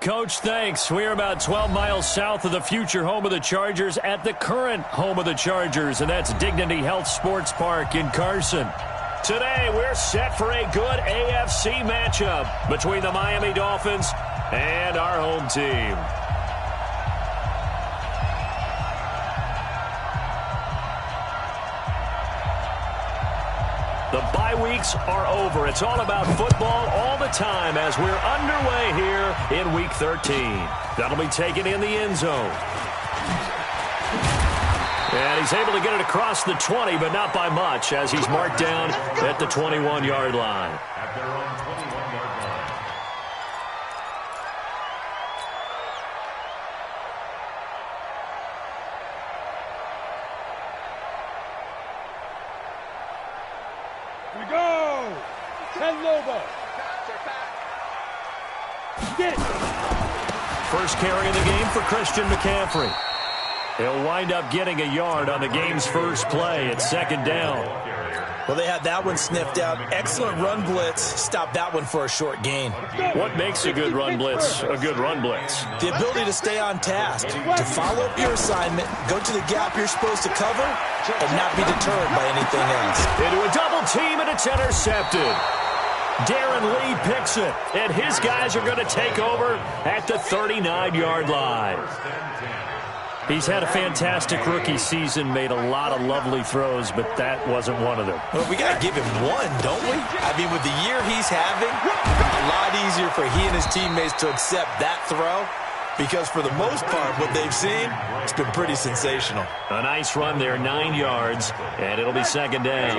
Coach. Thanks. We're about 12 miles south of the future home of the Chargers at the current home of the Chargers, and that's Dignity Health Sports Park in Carson. Today, we're set for a good AFC matchup between the Miami Dolphins and our home team. The bye weeks are over. It's all about football all the time as we're underway here in Week 13. That'll be taken in the end zone. And he's able to get it across the 20, but not by much, as he's marked down at the 21-yard line. First carry of the game for Christian McCaffrey. He'll wind up getting a yard on the game's first play. It's second down. Well, they had that one sniffed out. Excellent run blitz. Stop that one for a short gain. What makes a good run blitz a good run blitz? The ability to stay on task, to follow up your assignment, go to the gap you're supposed to cover, and not be deterred by anything else. Into a double team, and it's intercepted. Darren Lee picks it, and his guys are going to take over at the 39-yard line. He's had a fantastic rookie season, made a lot of lovely throws, but that wasn't one of them. Well, we got to give him one, don't we? I mean, with the year he's having, a lot easier for he and his teammates to accept that throw, because for the most part, what they've seen, it's been pretty sensational. A nice run there, 9 yards, and it'll be second down.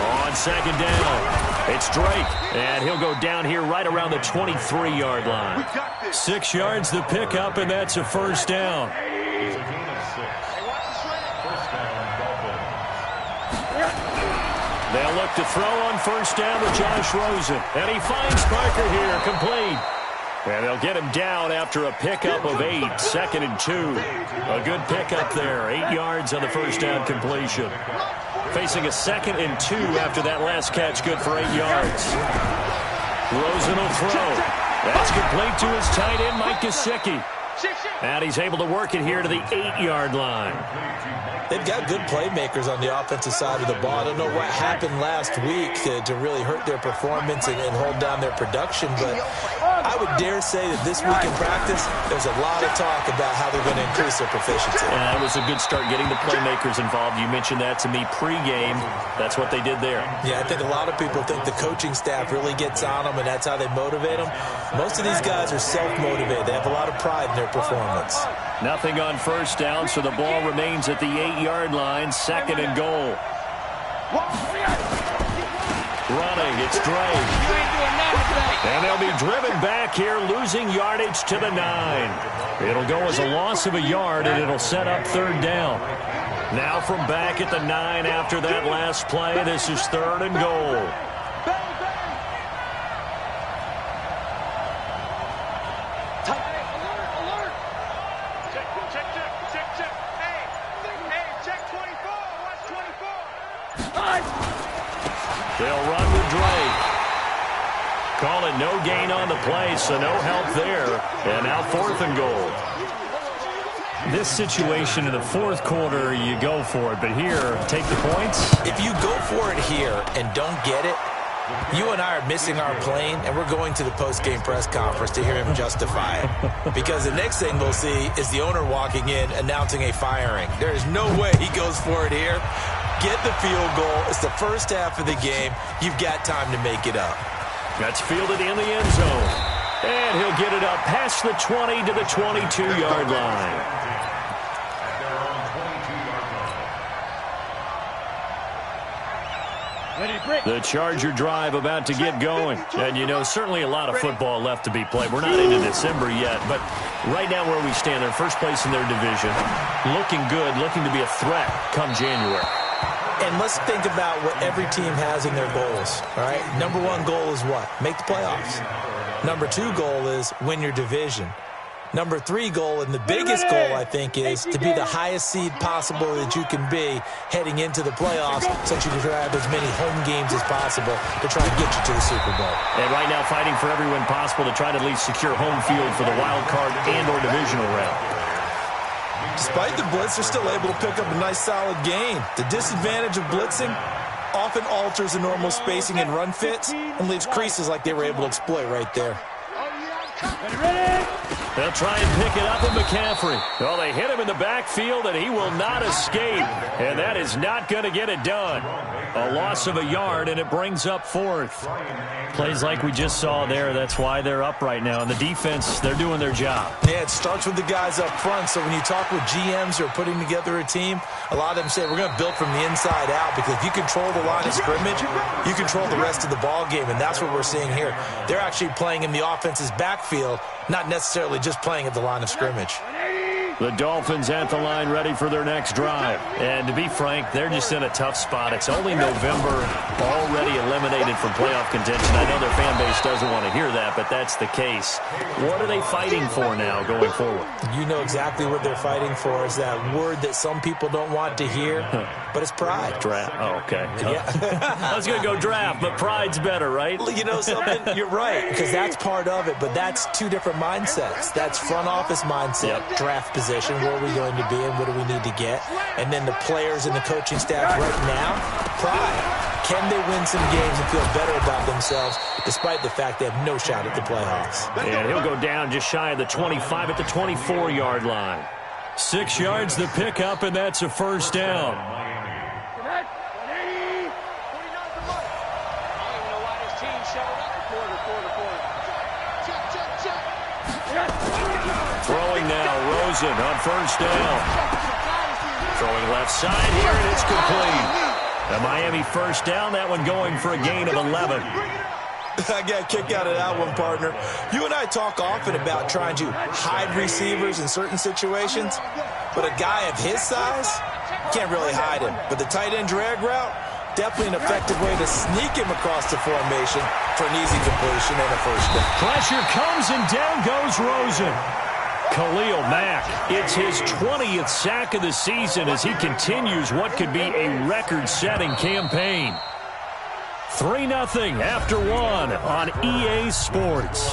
On second down, it's Drake, and he'll go down here right around the 23-yard line. 6 yards the pickup, and that's a first down. They'll look to throw on first down with Josh Rosen, and he finds Parker here, complete. And they'll get him down after a pickup of 8, 2nd and 2. A good pickup there, 8 yards on the first down completion. Facing a 2nd and 2 after that last catch, good for 8 yards. Rosen will throw. That's complete to his tight end, Mike Gesicki. And he's able to work it here to the 8-yard line. They've got good playmakers on the offensive side of the ball. I don't know what happened last week to really hurt their performance and hold down their production, but I would dare say that this week in practice, there's a lot of talk about how they're going to increase their proficiency. It was a good start getting the playmakers involved. You mentioned that to me pregame. That's what they did there. Yeah, I think a lot of people think the coaching staff really gets on them, and that's how they motivate them. Most of these guys are self-motivated. They have a lot of pride in their performance. Nothing on first down, so the ball remains at the 8-yard line, 2nd and goal. Running, it's Drake. And they'll be driven back here, losing yardage to the 9. It'll go as a loss of a yard, and it'll set up third down. Now from back at the 9 after that last play, this is 3rd and goal. They'll run with Drake. Call it no gain on the play, so no help there. And now 4th and goal. This situation in the 4th quarter, you go for it. But here, take the points. If you go for it here and don't get it, you and I are missing our plane, and we're going to the post-game press conference to hear him justify it. Because the next thing we'll see is the owner walking in announcing a firing. There is no way he goes for it here. Get the field goal. It's the first half of the game. You've got time to make it up. That's fielded in the end zone. And he'll get it up past the 20 to the 22-yard line. The Charger drive about to get going. And, you know, certainly a lot of football left to be played. We're not into December yet, but right now where we stand, they're first place in their division. Looking good, looking to be a threat come January. And let's think about what every team has in their goals, all right? Number 1 goal is what? Make the playoffs. Number 2 goal is win your division. Number 3 goal, and the biggest goal, I think, is to be the highest seed possible that you can be heading into the playoffs so that you can have as many home games as possible to try and get you to the Super Bowl. And right now fighting for every win possible to try to at least secure home field for the wild card and or divisional round. Despite the blitz, they're still able to pick up a nice, solid gain. The disadvantage of blitzing often alters the normal spacing and run fits and leaves creases like they were able to exploit right there. They'll try and pick it up with McCaffrey. Well, they hit him in the backfield, and he will not escape. And that is not going to get it done. A loss of a yard, and it brings up 4th. Plays like we just saw there. That's why they're up right now. And the defense, they're doing their job. Yeah, it starts with the guys up front. So when you talk with GMs who are putting together a team, a lot of them say we're going to build from the inside out, because if you control the line of scrimmage, you control the rest of the ball game, and that's what we're seeing here. They're actually playing in the offense's backfield, not necessarily just playing at the line of scrimmage. The Dolphins at the line ready for their next drive. And to be frank, they're just in a tough spot. It's only November, already eliminated from playoff contention. I know their fan base doesn't want to hear that, but that's the case. What are they fighting for now going forward? You know exactly what they're fighting for. Is that word that some people don't want to hear, but it's pride. Draft. Oh, okay. Yeah. I was going to go draft, but pride's better, right? You know something? You're right, because that's part of it, but that's 2 different mindsets. That's front office mindset, draft position, where are we going to be and what do we need to get? And then the players and the coaching staff right now, pride. Can they win some games and feel better about themselves despite the fact they have no shot at the playoffs? And he'll go down just shy of the 25 at the 24-yard line. 6 yards the pickup, and that's a first down. Throwing now, Rosen on first down. Throwing left side here, and it's complete. The Miami first down, that one going for a gain of 11. I got a kick out of that one, partner. You and I talk often about trying to hide receivers in certain situations, but a guy of his size, can't really hide him. But the tight end drag route, definitely an effective way to sneak him across the formation for an easy completion and a first down. Pressure comes, and down goes Rosen. Khalil Mack, it's his 20th sack of the season as he continues what could be a record-setting campaign. 3-0 after 1 on EA Sports.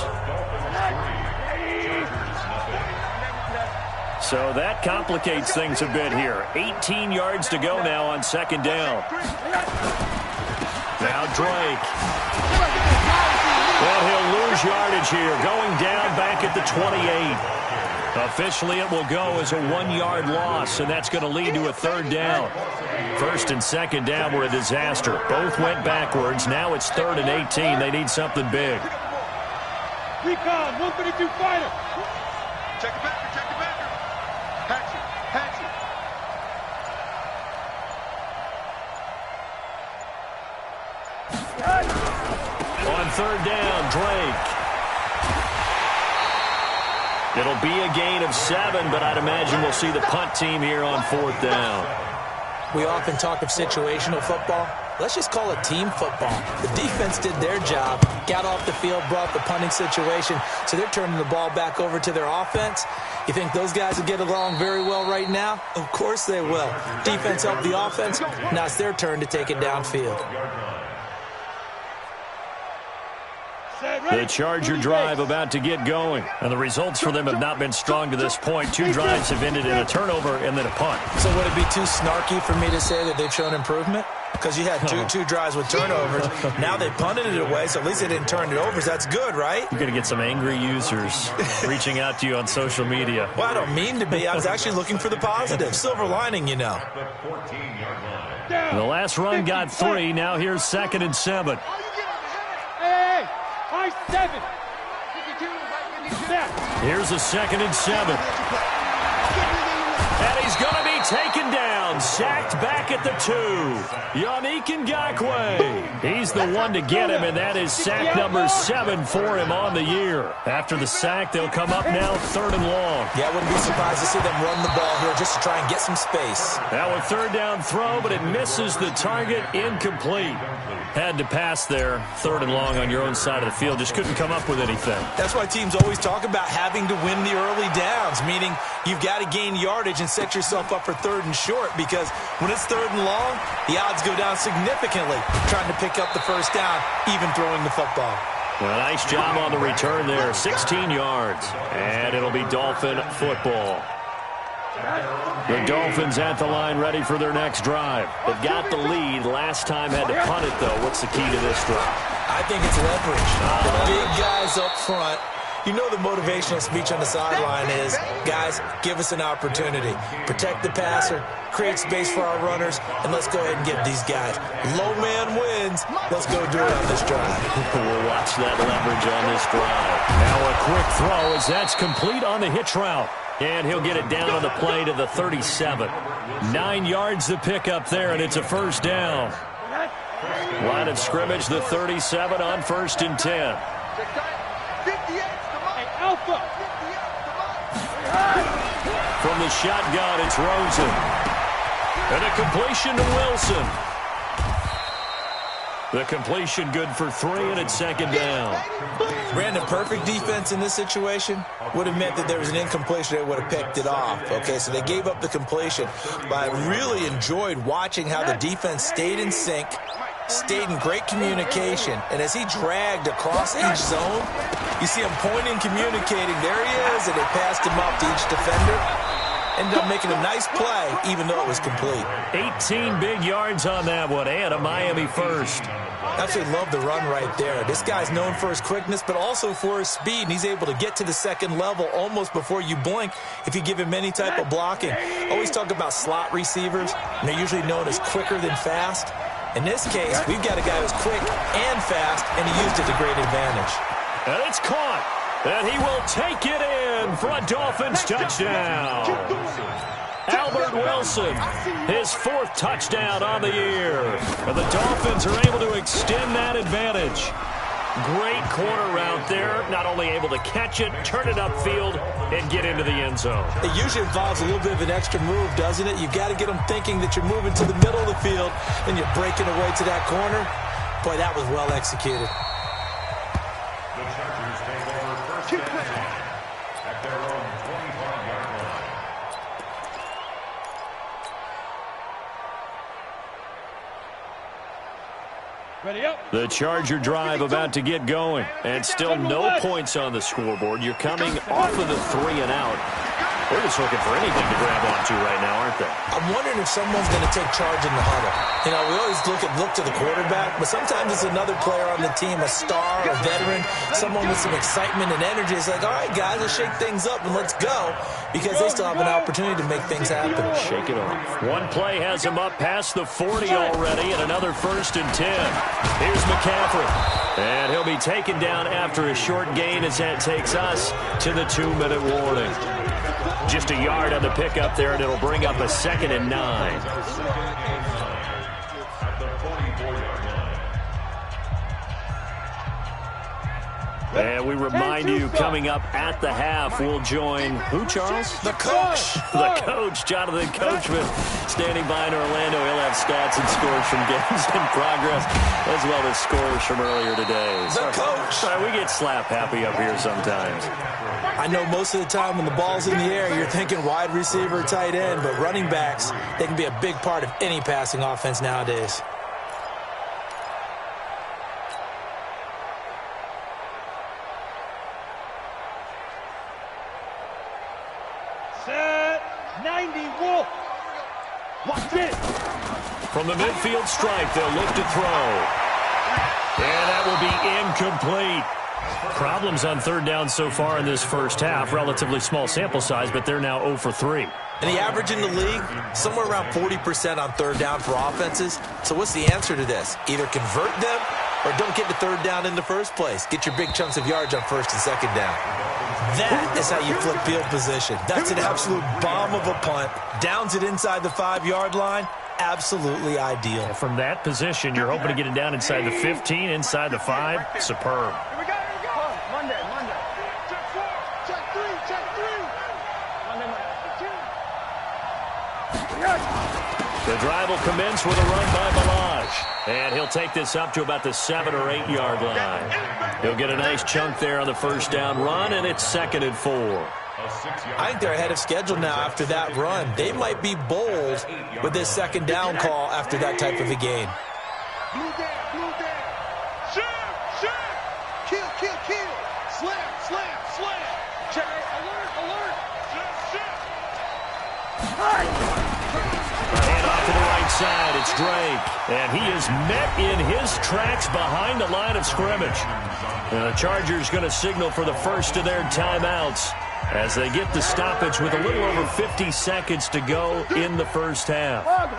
So that complicates things a bit here. 18 yards to go now on second down. Now Drake. Well, he'll lose yardage here, going down back at the 28. Officially, it will go as a 1-yard loss, and that's going to lead to a third down. First and second down were a disaster. Both went backwards. Now it's 3rd and 18. They need something big. Recon, 132 fighter. Check it back, check it back. Hatch it. On third down, Drake. It'll be a gain of 7, but I'd imagine we'll see the punt team here on 4th down. We often talk of situational football. Let's just call it team football. The defense did their job, got off the field, brought the punting situation, so they're turning the ball back over to their offense. You think those guys will get along very well right now? Of course they will. Defense helped the offense. Now it's their turn to take it downfield. The Charger drive about to get going. And the results for them have not been strong to this point. 2 drives have ended in a turnover and then a punt. So would it be too snarky for me to say that they've shown improvement? Because you had two drives with turnovers. Now they punted it away, so at least they didn't turn it over. So that's good, right? You're going to get some angry users reaching out to you on social media. Well, I don't mean to be. I was actually looking for the positive. Silver lining, you know. The last run got 3. Now here's 2nd and 7. Hey, high 7. Here's a 2nd and 7. And he's going to be taken down. And sacked back at the 2. Yannick Ngakoue. He's the one to get him, and that is sack number 7 for him on the year. After the sack, they'll come up now 3rd and long. Yeah, I wouldn't be surprised to see them run the ball here just to try and get some space. Now a 3rd down throw, but it misses the target, incomplete. Had to pass there, 3rd and long on your own side of the field. Just couldn't come up with anything. That's why teams always talk about having to win the early downs, meaning you've got to gain yardage and set yourself up for 3rd and short, because when it's 3rd and long, the odds go down significantly trying to pick up the 1st down, even throwing the football. Well, nice job on the return there, 16 yards. And it'll be Dolphin football. The Dolphins at the line ready for their next drive. They've got the lead. Last time had to punt it, though. What's the key to this drive? I think it's leverage. The big guys up front. You know the motivational speech on the sideline is, guys, give us an opportunity. Protect the passer, create space for our runners, and let's go ahead and get these guys. Low man wins. Let's go do it on this drive. We'll watch that leverage on this drive. Now a quick throw as that's complete on the hitch route. And he'll get it down on the play to the 37. 9 yards to pick up there, and it's a 1st down. Line of scrimmage, the 37 on 1st and 10. From the shotgun, it's Rosen. And a completion to Wilson. The completion good for 3, and it's 2nd down. Brandon, perfect defense in this situation would have meant that there was an incompletion. They would have picked it off. Okay, so they gave up the completion. But I really enjoyed watching how the defense stayed in sync, stayed in great communication. And as he dragged across each zone, you see him pointing, communicating. There he is, and they passed him up to each defender. Ended up making a nice play, even though it was complete. 18 big yards on that one, and a Miami 1st. Absolutely love the run right there. This guy's known for his quickness, but also for his speed, and he's able to get to the 2nd level almost before you blink if you give him any type of blocking. Always talk about slot receivers, and they're usually known as quicker than fast. In this case, we've got a guy who's quick and fast, and he used it to great advantage. And it's caught. And he will take it in for a Dolphins touchdown. Albert Wilson, his 4th touchdown on the year. And the Dolphins are able to extend that advantage. Great corner route there. Not only able to catch it, turn it upfield, and get into the end zone. It usually involves a little bit of an extra move, doesn't it? You've got to get them thinking that you're moving to the middle of the field, and you're breaking away to that corner. Boy, that was well executed. The Charger drive about to get going, and still no points on the scoreboard. You're coming off of the 3 and out. They're just looking for anything to grab onto right now, aren't they? I'm wondering if someone's going to take charge in the huddle. You know, we always look to the quarterback, but sometimes it's another player on the team, a star, a veteran, someone with some excitement and energy. It's like, all right, guys, let's shake things up and let's go, because they still have an opportunity to make things happen. Shake it off. One play has him up past the 40 already, and another 1st and 10. Here's McCaffrey. And he'll be taken down after a short gain as that takes us to the 2-minute warning. Just a yard on the pickup there, and it'll bring up a 2nd and 9. And we remind you, coming up at the half, we'll join who, Charles? The coach. The coach, Jonathan Coachman, standing by in Orlando. He'll have stats and scores from games in progress, as well as scores from earlier today. The coach. Sorry, we get slap happy up here sometimes. I know most of the time when the ball's in the air, you're thinking wide receiver, tight end, but running backs, they can be a big part of any passing offense nowadays. Set 90 Wolf. Watch it. From the midfield stripe, they'll look to throw. And that will be incomplete. Problems on 3rd down so far in this 1st half. Relatively small sample size, but they're now 0 for 3. And the average in the league, somewhere around 40% on 3rd down for offenses. So what's the answer to this? Either convert them or don't get to 3rd down in the first place. Get your big chunks of yards on 1st and 2nd down. That is how you flip field position. That's an absolute bomb of a punt. Downs it inside the 5-yard line. Absolutely ideal. And from that position, you're hoping to get it down inside the 15, inside the 5. Superb. Here we go. Monday. Check 4. Check 3. Monday. The drive will commence with a run by Balaj. And he'll take this up to about the 7 or 8 yard line. He'll get a nice chunk there on the first down run, and it's 2nd and 4. I think they're ahead of schedule now after that run. They might be bold with this 2nd down call after that type of a game. Blue down. Shoot. Kill. Slam. Check. Alert. Hand off to the right side. It's Drake. And he is met in his tracks behind the line of scrimmage. And the Chargers going to signal for the first of their timeouts as they get the stoppage with a little over 50 seconds to go in the first half. Hug.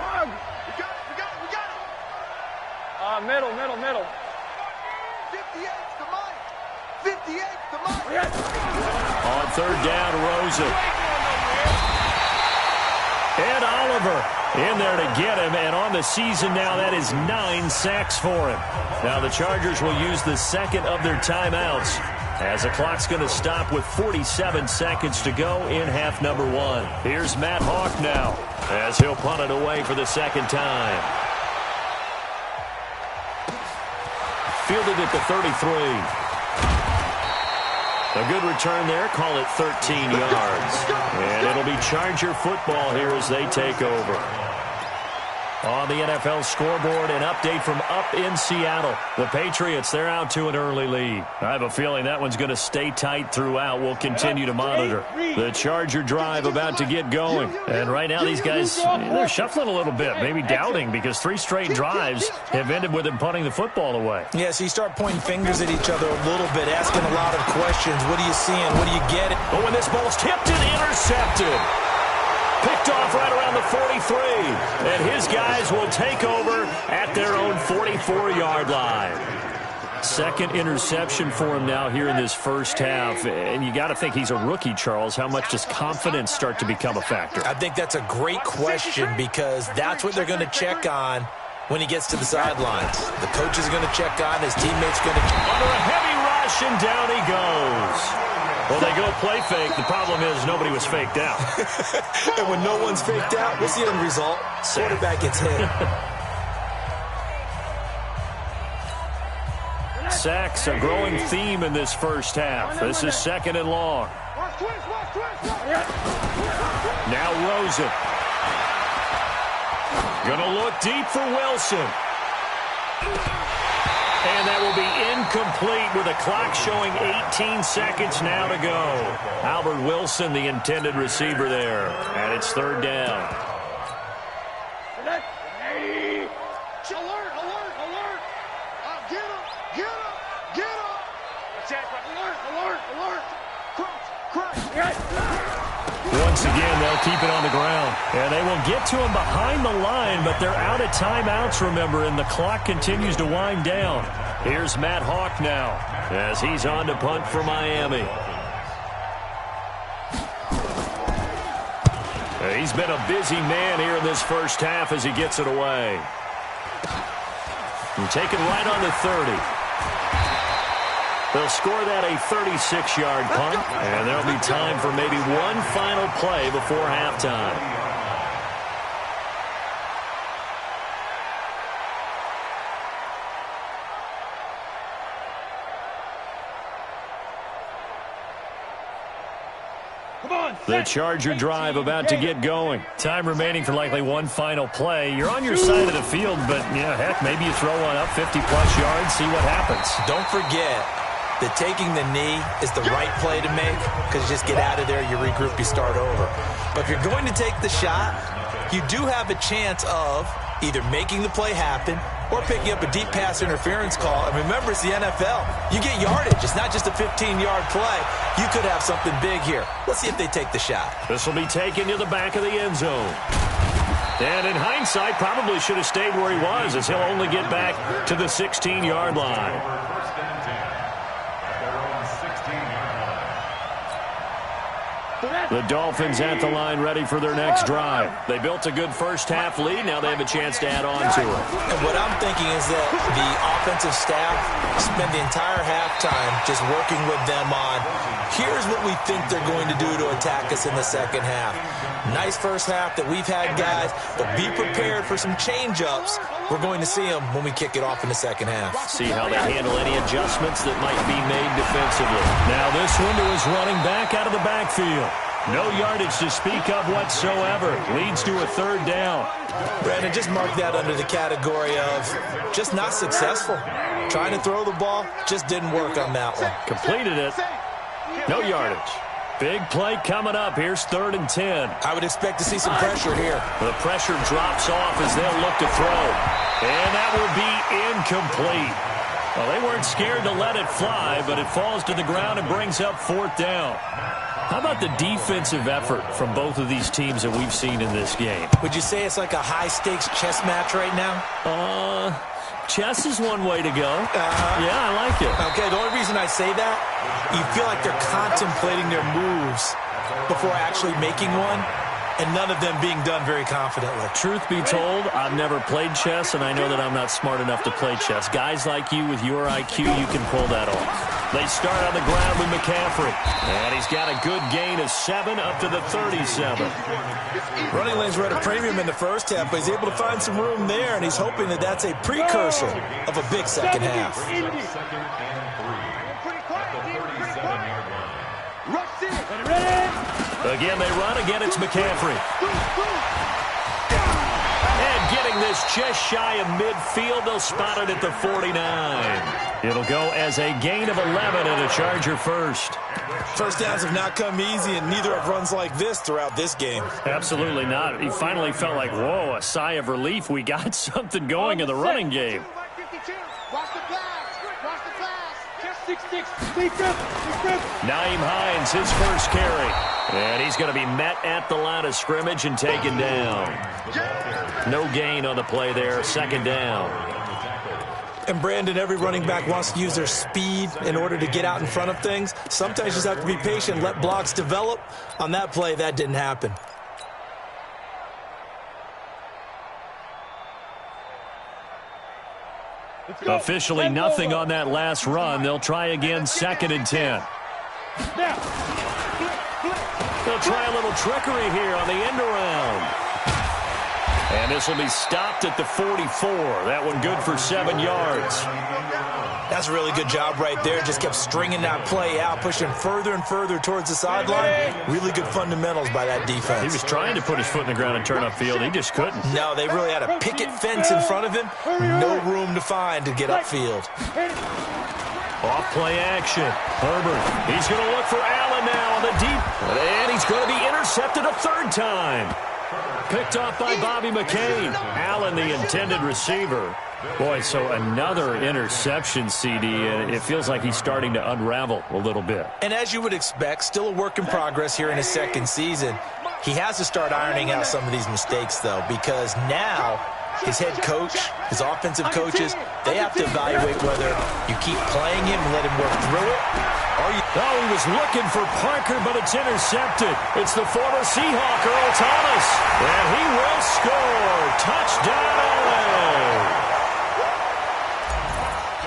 We got it. Middle. 58's the Mike. On 3rd down, Rosen. And Oliver in there to get him, and on the season now, that is 9 sacks for him. Now the Chargers will use the second of their timeouts as the clock's going to stop with 47 seconds to go in half number 1. Here's Matt Hawk now as he'll punt it away for the second time. Fielded at the 33. A good return there. Call it 13 yards. And it'll be Charger football here as they take over. On the NFL scoreboard, an update from up in Seattle. The Patriots, they're out to an early lead. I have a feeling that one's going to stay tight throughout. We'll continue to monitor. The Charger drive about to get going. And right now these guys, they're shuffling a little bit, maybe doubting, because 3 straight drives have ended with them punting the football away. Yeah, so you start pointing fingers at each other a little bit, asking a lot of questions. What are you seeing? What do you get? But when this ball's tipped and intercepted. Picked off right around the 43. And his guys will take over at their own 44-yard line. Second interception for him now here in this first half. And you got to think he's a rookie, Charles. How much does confidence start to become a factor? I think that's a great question because that's what they're going to check on when he gets to the sidelines. The coach is going to check on, his teammates going to... Under a heavy rush, and down he goes. Well, they go play fake. The problem is nobody was faked out. And when no one's faked out, what's the end result? Quarterback gets hit. Sacks, a growing theme in this first half. This is 2nd and long. Now Rosen. Gonna look deep for Wilson. And that will be incomplete with a clock showing 18 seconds now to go. Albert Wilson, the intended receiver there. And it's 3rd down. Alert. Get him. Alert. Crouch. Once again, they'll keep it on the ground. And they will get to him behind the line, but they're out of timeouts, remember, and the clock continues to wind down. Here's Matt Hawk now as he's on to punt for Miami. He's been a busy man here in this first half as he gets it away. And taken right on the 30. They'll score that a 36-yard punt, and there'll be time for maybe one final play before halftime. The Charger drive about to get going. Time remaining for likely one final play. You're on your side of the field, but, yeah, heck, maybe you throw one up 50-plus yards, see what happens. Don't forget that taking the knee is the right play to make because you just get out of there, you regroup, you start over. But if you're going to take the shot, you do have a chance of either making the play happen or picking up a deep pass interference call. And remember, it's the NFL. You get yardage. It's not just a 15-yard play. You could have something big here. Let's see if they take the shot. This will be taken to the back of the end zone. And in hindsight, probably should have stayed where he was as he'll only get back to the 16-yard line. The Dolphins at the line ready for their next drive. They built a good first-half lead. Now they have a chance to add on to it. And what I'm thinking is that the offensive staff spend the entire halftime just working with them on, here's what we think they're going to do to attack us in the second half. Nice first half that we've had, guys, but be prepared for some change-ups. We're going to see them when we kick it off in the second half. See how they handle any adjustments that might be made defensively. Now this one to his running back out of the backfield. No yardage to speak of whatsoever. Leads to a third down. Brandon, just mark that under the category of just not successful. Trying to throw the ball, just didn't work on that one. Completed it. No yardage. Big play coming up. Here's 3rd and 10. I would expect to see some pressure here. The pressure drops off as they'll look to throw. And that will be incomplete. Well, they weren't scared to let it fly, but it falls to the ground and brings up 4th down. How about the defensive effort from both of these teams that we've seen in this game? Would you say it's like a high-stakes chess match right now? Chess is one way to go. Yeah, I like it. Okay, the only reason I say that, you feel like they're contemplating their moves before actually making one, and none of them being done very confidently. Truth be told, I've never played chess, and I know that I'm not smart enough to play chess. Guys like you with your IQ, you can pull that off. They start on the ground with McCaffrey. And he's got a good gain of 7 up to the 37. Running lanes were at a premium in the first half, but he's able to find some room there, and he's hoping that that's a precursor of a big second half. Again, they run. Again, it's McCaffrey. And getting this just shy of midfield, they'll spot it at the 49. It'll go as a gain of 11 and a Charger first. First downs have not come easy, and neither have runs like this throughout this game. Absolutely not. He finally felt like, whoa, a sigh of relief. We got something going in the running game. Naeem Hines, his first carry. And he's going to be met at the line of scrimmage and taken down. No gain on the play there. 2nd down. And Brandon, every running back wants to use their speed in order to get out in front of things. Sometimes you just have to be patient, let blocks develop. On that play, that didn't happen. Officially nothing on that last run. They'll try again, 2nd and 10. They'll try a little trickery here on the end around. And this will be stopped at the 44. That one good for 7 yards. That's a really good job right there. Just kept stringing that play out, pushing further and further towards the sideline. Really good fundamentals by that defense. He was trying to put his foot in the ground and turn upfield. He just couldn't. No, they really had a picket fence in front of him. No room to find to get upfield. Off play action. Herbert. He's going to look for Allen now on the deep. And he's going to be intercepted a 3rd time. Picked off by Bobby McCain. Allen, the intended receiver. Boy, so another interception, CD, and it feels like he's starting to unravel a little bit. And as you would expect, still a work in progress here in his 2nd season. He has to start ironing out some of these mistakes, though, because now his head coach, his offensive coaches, they have to evaluate whether you keep playing him and let him work through it, or you... Oh, he was looking for Parker, but it's intercepted. It's the former Seahawk, Earl Thomas, and he will score. Touchdown, LA.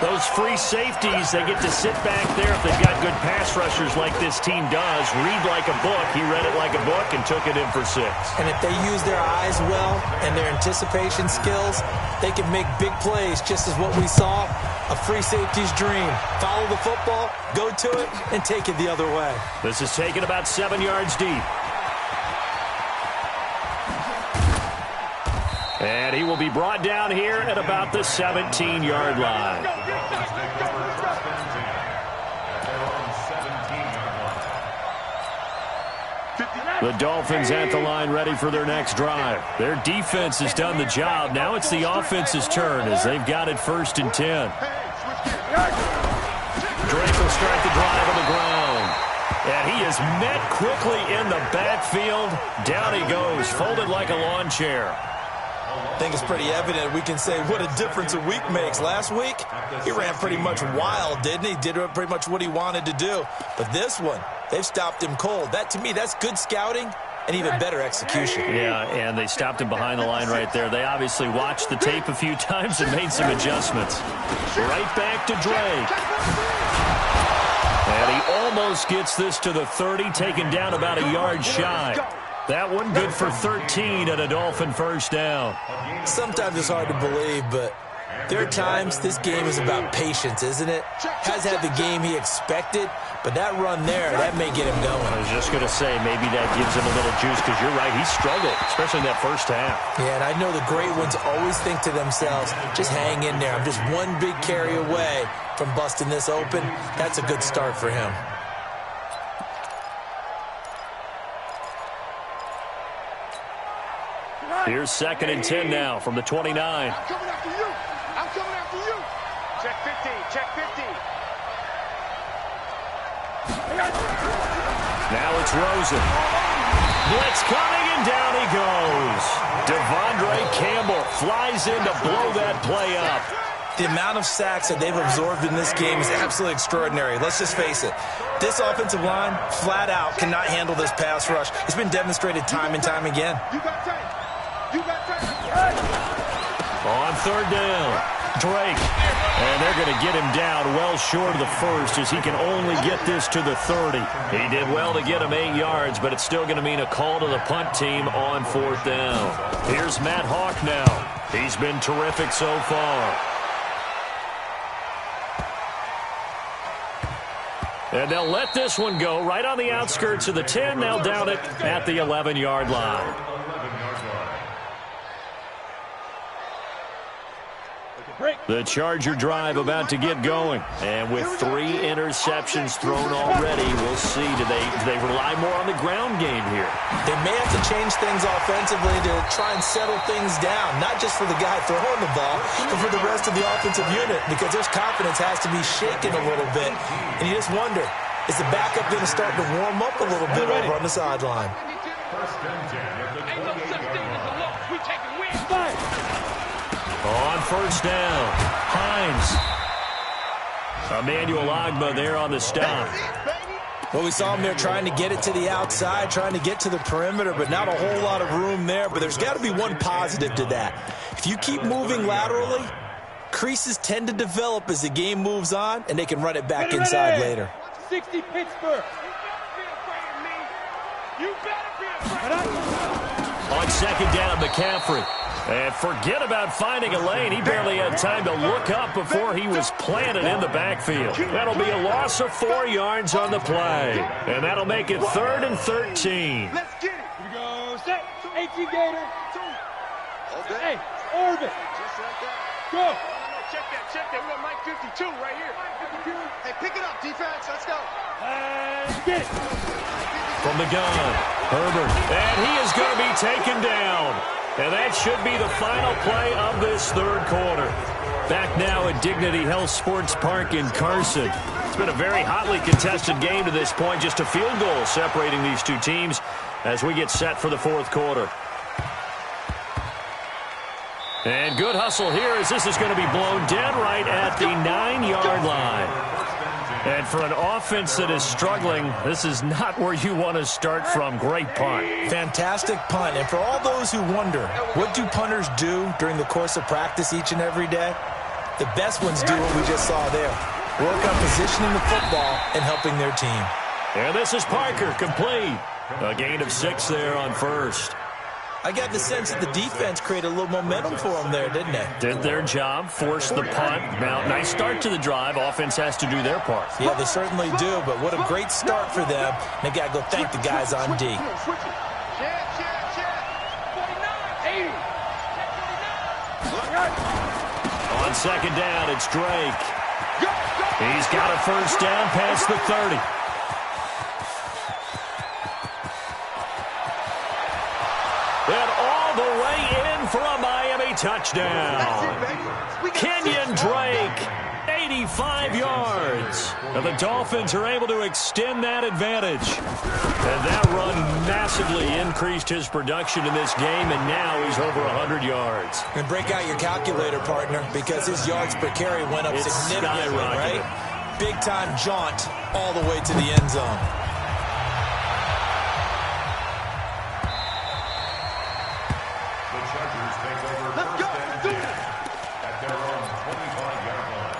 Those free safeties, they get to sit back there if they've got good pass rushers like this team does. Read like a book. He read it like a book and took it in for 6. And if they use their eyes well and their anticipation skills, they can make big plays, just as what we saw, a free safety's dream. Follow the football, go to it, and take it the other way. This is taken about 7 yards deep. And he will be brought down here at about the 17-yard line. The Dolphins at the line ready for their next drive. Their defense has done the job. Now it's the offense's turn as they've got it 1st and 10. Drake will start the drive on the ground. And he is met quickly in the backfield. Down he goes, folded like a lawn chair. I think it's pretty evident. We can say what a difference a week makes. Last week, he ran pretty much wild, didn't he? Did pretty much what he wanted to do. But this one, They've stopped him cold. That, to me, that's good scouting and even better execution. Yeah, and they stopped him behind the line right there. They obviously watched the tape a few times and made some adjustments. Right back to Drake. And he almost gets this to the 30, taken down about a yard shy. That one good for 13 and a Dolphin first down. Sometimes it's hard to believe, but there are times this game is about patience, isn't it? Has had the game he expected, but that run there, that may get him going. I was just going to say, maybe that gives him a little juice, because you're right, he struggled, especially in that first half. Yeah, and I know the great ones always think to themselves, just hang in there. I'm just one big carry away from busting this open. That's a good start for him. Here's 2nd and 10 now from the 29. I'm coming after you. I'm coming after you. Check 50. Check 50. Now it's Rosen. Blitz coming, and down he goes. Devondre Campbell flies in to blow that play up. The amount of sacks that they've absorbed in this game is absolutely extraordinary. Let's just face it. This offensive line, flat out, cannot handle this pass rush. It's been demonstrated time and time again. You got time. You got time. On 3rd down, Drake. And they're going to get him down well short of the first, as he can only get this to the 30. He did well to get him 8 yards, but it's still going to mean a call to the punt team on 4th down. Here's Matt Hawk now. He's been terrific so far. And they'll let this one go right on the outskirts of the 10. They'll down it at the 11-yard line. The Charger drive about to get going. And with 3 interceptions thrown already, we'll see. Do they rely more on the ground game here? They may have to change things offensively to try and settle things down, not just for the guy throwing the ball, but for the rest of the offensive unit, because their confidence has to be shaken a little bit. And you just wonder, is the backup going to start to warm up a little bit over on the sideline? On 1st down, Hines. Emmanuel Ogbah there on the stop. Well, we saw him there trying to get it to the outside, trying to get to the perimeter, but not a whole lot of room there. But there's got to be one positive to that. If you keep moving laterally, creases tend to develop as the game moves on, and they can run it back inside later. 60 Pittsburgh. You better be afraid. On 2nd down, McCaffrey. And forget about finding a lane. He barely had time to look up before he was planted in the backfield. That'll be a loss of 4 yards on the play. And that'll make it 3rd and 13. Let's get it. Here we go. Set. 18 Gator. Hey, Orbit. Just like that. Go. Check that. Check that. We got Mike 52 right here. Hey, pick it up, defense. Let's go. Get it. From the gun, Herbert. And he is going to be taken down. And that should be the final play of this 3rd quarter. Back now at Dignity Health Sports Park in Carson. It's been a very hotly contested game to this point. Just a field goal separating these two teams as we get set for the 4th quarter. And good hustle here, as this is going to be blown dead right at the 9-yard line. And for an offense that is struggling, this is not where you want to start from. Great punt. Fantastic punt. And for all those who wonder, what do punters do during the course of practice each and every day? The best ones do what we just saw there. Work on positioning the football and helping their team. And this is Parker, complete. A gain of 6 there on 1st. I got the sense that the defense created a little momentum for them there, didn't they? Did their job, forced the punt. Now, nice start to the drive. Offense has to do their part. Yeah, they certainly do, but what a great start for them. They got to go thank the guys on D. On 2nd down, it's Drake. He's got a 1st down past the 30. And all the way in for a Miami touchdown. Kenyon Drake, 85 yards. And the Dolphins are able to extend that advantage. And that run massively increased his production in this game, and now he's over 100 yards. And break out your calculator, partner, because his yards per carry went up significantly, right? Big-time jaunt all the way to the end zone. At their own 25-yard line.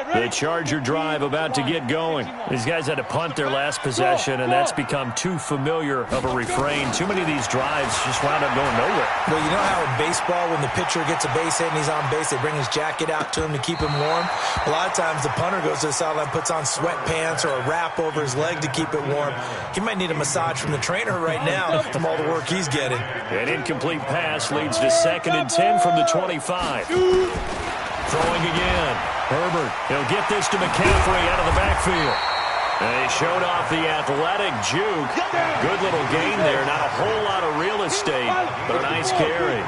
The Charger drive about to get going. These guys had to punt their last possession, and that's become too familiar of a refrain. Too many of these drives just wound up going nowhere. Well, you know how in baseball, when the pitcher gets a base hit and he's on base, they bring his jacket out to him to keep him warm? A lot of times the punter goes to the sideline, puts on sweatpants or a wrap over his leg to keep it warm. He might need a massage from the trainer right now from all the work he's getting. An incomplete pass leads to 2nd and 10 from the 25. Throwing again. Herbert, he'll get this to McCaffrey out of the backfield. They showed off the athletic juke. Good little gain there. Not a whole lot of real estate, but a nice carry.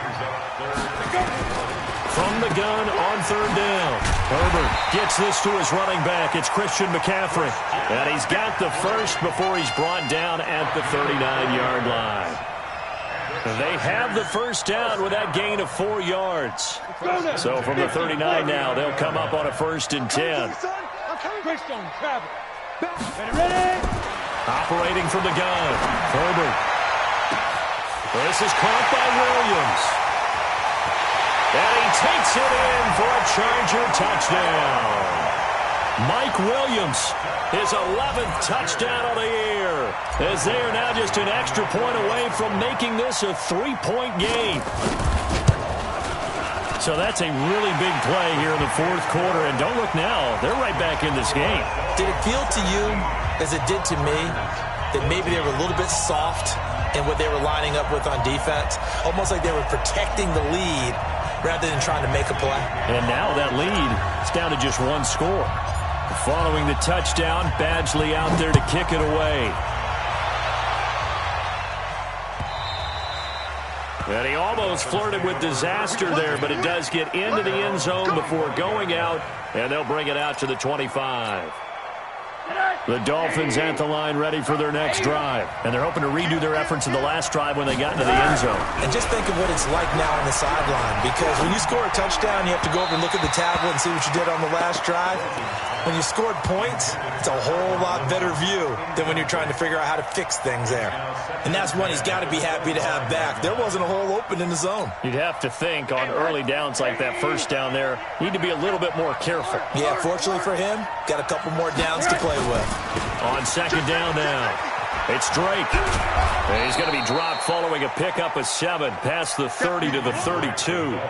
From the gun on 3rd down. Herbert gets this to his running back. It's Christian McCaffrey. And he's got the first before he's brought down at the 39-yard line. They have the first down with that gain of 4 yards. So from the 39 now, they'll come up on a 1st and 10. Operating from the gun. Herbert. This is caught by Williams. And he takes it in for a Charger touchdown. Mike Williams, his 11th touchdown of the year, as they are now just an extra point away from making this a 3-point game. So that's a really big play here in the 4th quarter, and don't look now, they're right back in this game. Did it feel to you, as it did to me, that maybe they were a little bit soft in what they were lining up with on defense? Almost like they were protecting the lead rather than trying to make a play. And now that lead is down to just 1 score. Following the touchdown, Badgley out there to kick it away. And he almost flirted with disaster there, but it does get into the end zone before going out, and they'll bring it out to the 25. The Dolphins at the line ready for their next drive, and they're hoping to redo their efforts in the last drive when they got into the end zone. And just think of what it's like now on the sideline, because when you score a touchdown, you have to go over and look at the tablet and see what you did on the last drive. When you scored points, it's a whole lot better view than when you're trying to figure out how to fix things there. And that's one he's got to be happy to have back. There wasn't a hole open in the zone. You'd have to think on early downs like that first down there, need to be a little bit more careful. Yeah, fortunately for him, got a couple more downs to play with. On 2nd down now, it's Drake. And he's going to be dropped following a pickup of 7 past the 30 to the 32.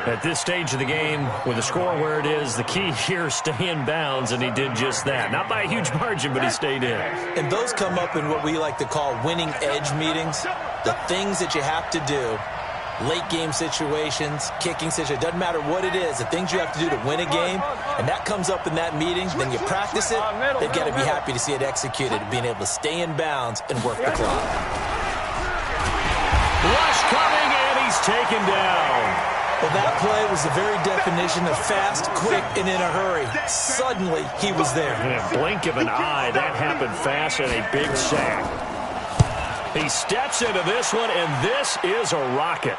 At this stage of the game, with the score where it is, the key here is stay in bounds, and he did just that. Not by a huge margin, but he stayed in. And those come up in what we like to call winning edge meetings. The things that you have to do, late game situations, kicking situations, doesn't matter what it is, the things you have to do to win a game, and that comes up in that meeting, then you practice it, they've got to be happy to see it executed, being able to stay in bounds and work the clock. Rush coming, and he's taken down. Well, that play was the very definition of fast, quick, and in a hurry. Suddenly, he was there. In a blink of an eye, that happened fast, and a big sack. He steps into this one, and this is a rocket.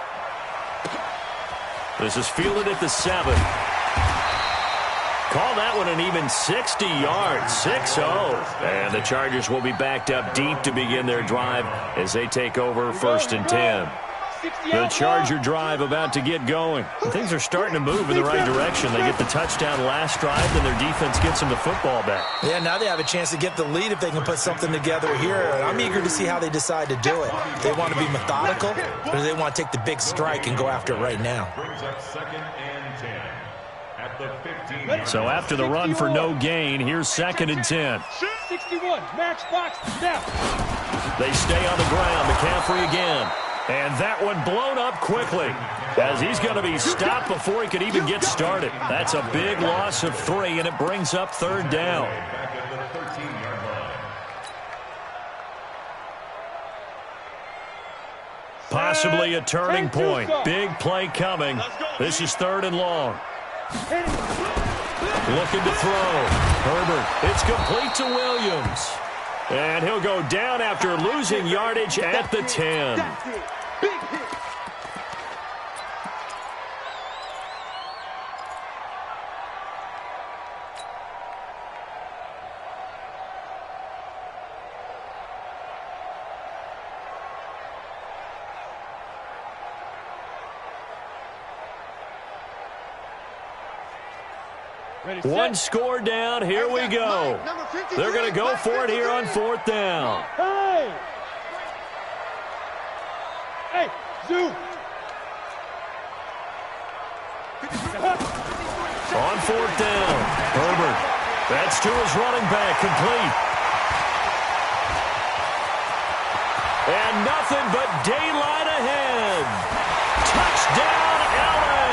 This is fielded at the 7. Call that one an even 60 yards, 6-0. And the Chargers will be backed up deep to begin their drive as they take over 1st and 10. The Charger drive about to get going. Things are starting to move in the right direction. They get the touchdown last drive, and their defense gets them the football back. Yeah, now they have a chance to get the lead if they can put something together here. I'm eager to see how they decide to do it. They want to be methodical, or do they want to take the big strike and go after it right now? So after the run for no gain, here's 2nd and 10. 61, match box, snap. They stay on the ground. McCaffrey again. And that one blown up quickly as he's going to be stopped before he could even get started. That's a big loss of 3, and it brings up 3rd down. Possibly a turning point. Big play coming. This is 3rd and long. Looking to throw. Herbert. It's complete to Williams. And he'll go down after losing yardage at the 10. One score down. Here we go. They're going to go for it here on 4th down. Hey! Hey, Zoo! On 4th down, Herbert. That's to his running back, complete. And nothing but daylight ahead. Touchdown, LA!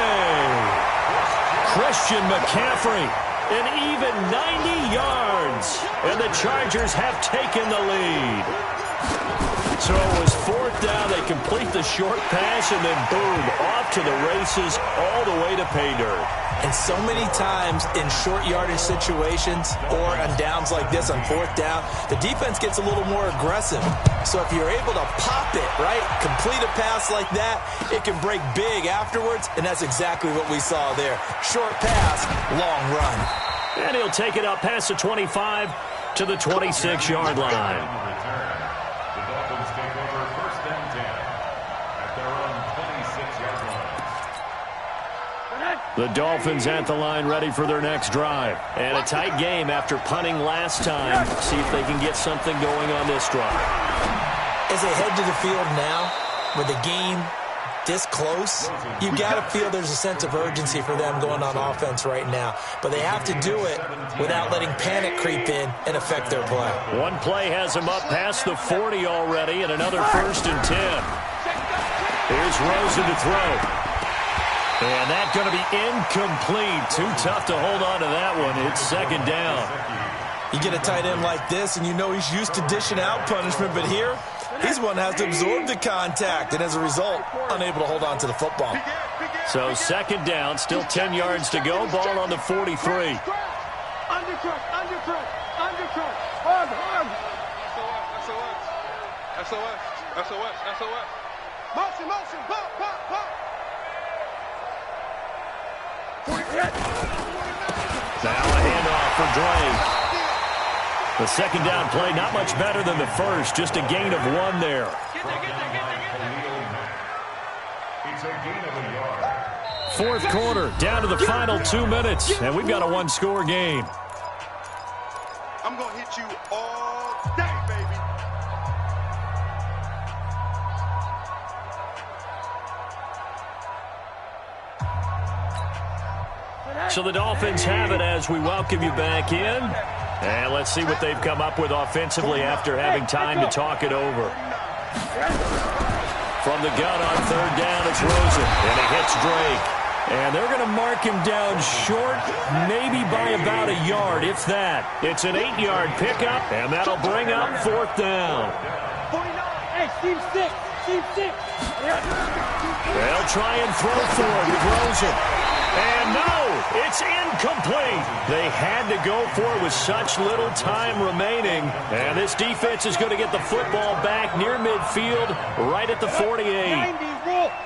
Christian McCaffrey, an even 90 yards. And the Chargers have taken the lead. So it was 4th down. They complete the short pass, and then boom, off to the races all the way to pay dirt. And so many times in short yardage situations or on downs like this on 4th down, the defense gets a little more aggressive. So if you're able to pop it, right, complete a pass like that, it can break big afterwards, and that's exactly what we saw there. Short pass, long run. And he'll take it up past the 25 to the 26-yard line. The Dolphins at the line ready for their next drive. And a tight game after punting last time. See if they can get something going on this drive. As they head to the field now, with the game this close, you got to feel there's a sense of urgency for them going on offense right now. But they have to do it without letting panic creep in and affect their play. One play has them up past the 40 already, and another 1st and 10. Here's Rosen to throw. And that's going to be incomplete. Too tough to hold on to that one. It's 2nd down. You get a tight end like this, and you know he's used to dishing out punishment. But here, he's one that has to absorb the contact, and as a result, unable to hold on to the football. So 2nd down, still 10 yards to go. Ball on the 43. Undercut, undercut, undercut. Hard, hard. SOS. Motion, pop. Now a handoff for Drake. The 2nd down play, not much better than the first. Just a gain of 1 there. It's a gain of a yard. 4th quarter, down to the final 2 minutes. And we've got a 1-score game. I'm going to hit you all day, baby. So the Dolphins have it as we welcome you back in. And let's see what they've come up with offensively after having time to talk it over. From the gun on 3rd down, it's Rosen. And it hits Drake. And they're going to mark him down short, maybe by about a yard, if that. It's an 8-yard pickup, and that'll bring up 4th down. 49. Hey, Team 6. They'll try and throw for it with Rosen. And no, it's incomplete. They had to go for it with such little time remaining. And this defense is going to get the football back near midfield, right at the 48.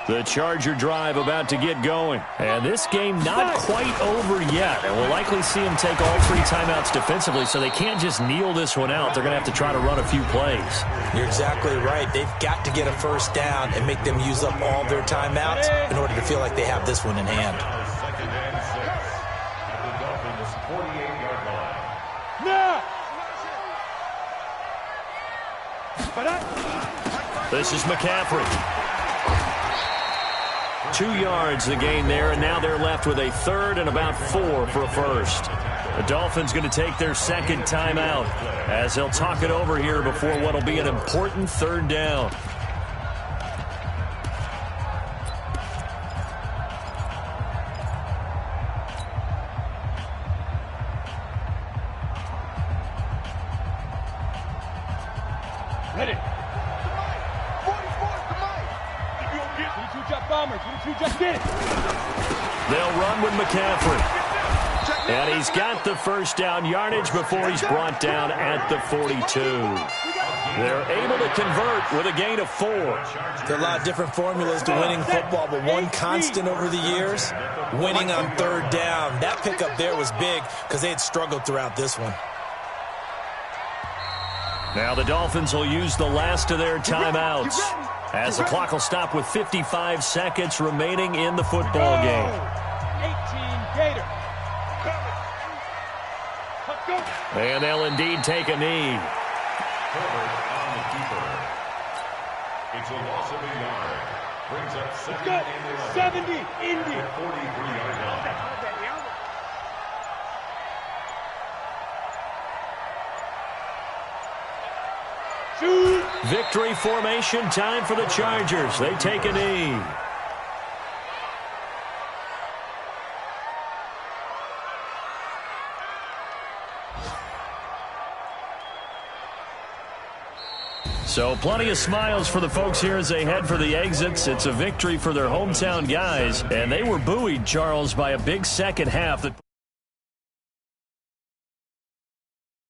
The Charger drive about to get going. And this game not quite over yet. And we'll likely see them take all 3 timeouts defensively, so they can't just kneel this one out. They're going to have to try to run a few plays. You're exactly right. They've got to get a 1st down and make them use up all their timeouts in order to feel like they have this one in hand. 2nd and 6 at the Dolphins' 48-yard line. This is McCaffrey. 2 yards the gain there, and now they're left with a 3rd and about 4 for a 1st. The Dolphins going to take their 2nd timeout as they'll talk it over here before what will be an important 3rd down. Ready. 22-jet bomber. 22-jet get it. They'll run with McCaffrey. And he's got the 1st down yardage before he's brought down at the 42. They're able to convert with a gain of 4. There are a lot of different formulas to winning football, but one constant over the years, winning on 3rd down. That pickup there was big because they had struggled throughout this one. Now the Dolphins will use the last of their timeouts as the clock will stop with 55 seconds remaining in the football game. 18 Gator. And they'll indeed take a knee. Covered on the keeper. It's a loss of a yard. Brings up second and 11. 70, Indy. 43-yard line. Shoot. Victory formation time for the Chargers. They take a knee. So plenty of smiles for the folks here as they head for the exits. It's a victory for their hometown guys, and they were buoyed, Charles, by a big second half that